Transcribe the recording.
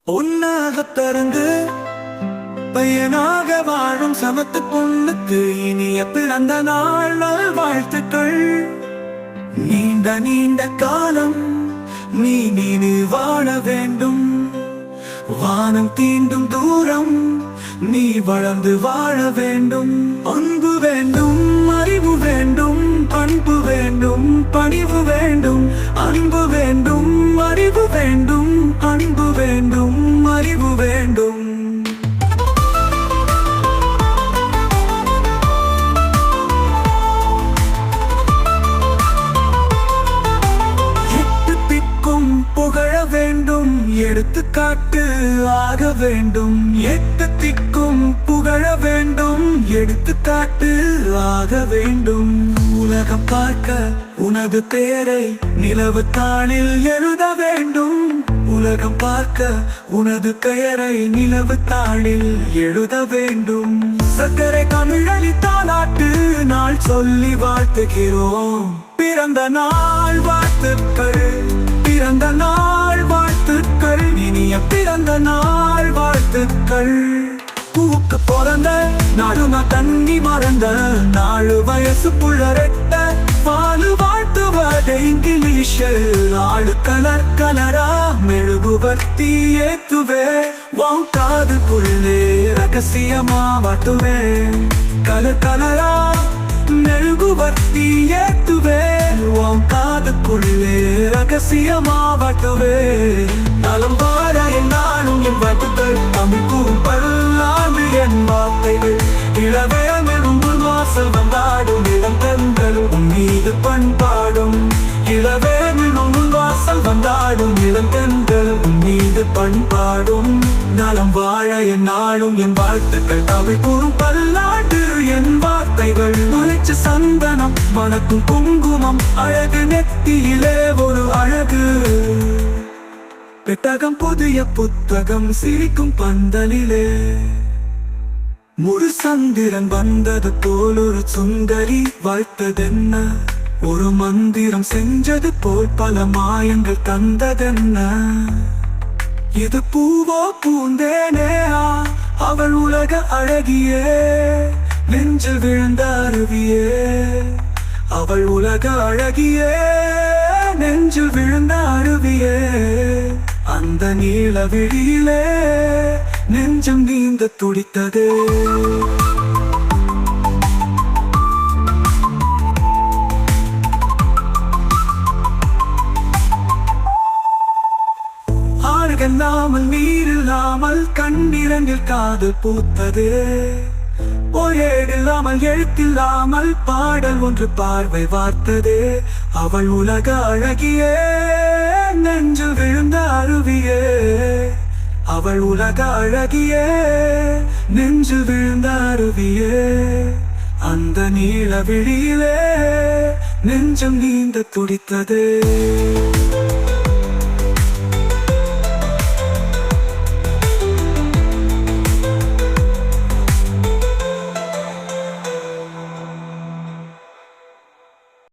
பொன்னாக பிறந்து பையனாக வாழும் சமத்து பொண்ணுக்கு இனிய பிறந்த நாள் வாழ்த்துக்கள். நீண்ட நீண்ட காலம் நீ வாழ வேண்டும். வானம் தீண்டும் தூரம் நீ வளர்ந்து வாழ வேண்டும். அன்பு வேண்டும், அறிவு வேண்டும், பண்பு வேண்டும், பணிவு வேண்டும். அன்பு வேண்டும், அறிவு வேண்டும், அன்பு வேண்டும், அறிவு வேண்டும். எட்டு திக்கும் புகழ வேண்டும், எடுத்துக்காட்டு ஆக வேண்டும். எட்டு திக்கும் புகழ வேண்டும், எடுத்துக்காட்டு ஆக வேண்டும். உலகம் பார்க்க உனது பெயரை நிலவு தாளில் எழுத வேண்டும். உலகம் பார்க்க உனது பெயரை நிலவு தாளில் எழுத வேண்டும். சக்கரை தமிழி தாலாட்டு நாள் சொல்லி வாழ்த்துகிறோம். பிறந்த நாள் வாழ்த்துக்கள், பிறந்த நாள் வாழ்த்துக்கள், இனிய பிறந்த நாள் வாழ்த்துக்கள். பூக்கு பிறந்த நாடுமா தண்ணி மறந்த 4 வயசு புள்ளரெட்ட பாலு வாழ்த்துவதை இங்கிலீஷில் ஆளு கலர் கலரா மெழுகுவர்த்தி ஏத்துவே. உன் காதுக்குள்ளே ரகசியமா வாட்டுவே. கலர் கலரா மெழுகுவர்த்தி ஏத்துவே. உன் காதுக்குள்ளே ரகசியமா வாட்டுவே. நலம் வாழ என்னாலும் என் வாழ்த்துக்கள். தமிழ்க்கும் பல்லாண்டு என் வார்த்தைகள். இளவேமெனும் வாசல் வந்தாடும் இளம் பெண்கள் உன் மீது பண்பாடும். இளவேமெனும் வாசல் வந்தாடும் இளம் பெண்கள் உன் மீது பண்பாடும். நலம் வாழ என்னாலும் என் வாழ்த்துக்கள். தமிழ்க்கும் பல்லாண்டு என் வார்த்தைகள். மலைச்ச சந்தனம் மணக்கும் குங்குமம் அழகு நெத்தியிலே ஒரு அழகு. பெட்டகம் புதிய புத்தகம் சிரிக்கும் பந்தலிலே. முழு சந்திரன் வந்தது போல் ஒரு சுந்தரி வாழ்த்ததென்ன. ஒரு மந்திரம் செஞ்சது போல் பல மாயங்கள் தந்ததென்ன. இது பூவோ பூந்தேனேயா அவள் உலக அழகியே. நெஞ்சில் விழுந்த அருவியே அவள் உலக அழகியே. நெஞ்சில் விழுந்த அருவியே அந்த நீல விழியிலே நெஞ்சம் நீந்த துடித்தது. ஆறுகல்லாமல் நீரில்லாமல் கண்ணிரண்டில் காதல் பூத்தது. ஏடில்லாமல் எழுத்தில்லாமல் பாடல் ஒன்று பார்வை வார்த்தது. அவள் உலக அழகியே நெஞ்சில் விழுந்த அருவியே. அவள் உலக அழகியே நெஞ்சில் விழுந்த அருவியே அந்த நீல விழியிலே நெஞ்சம் நீந்த துடித்தது.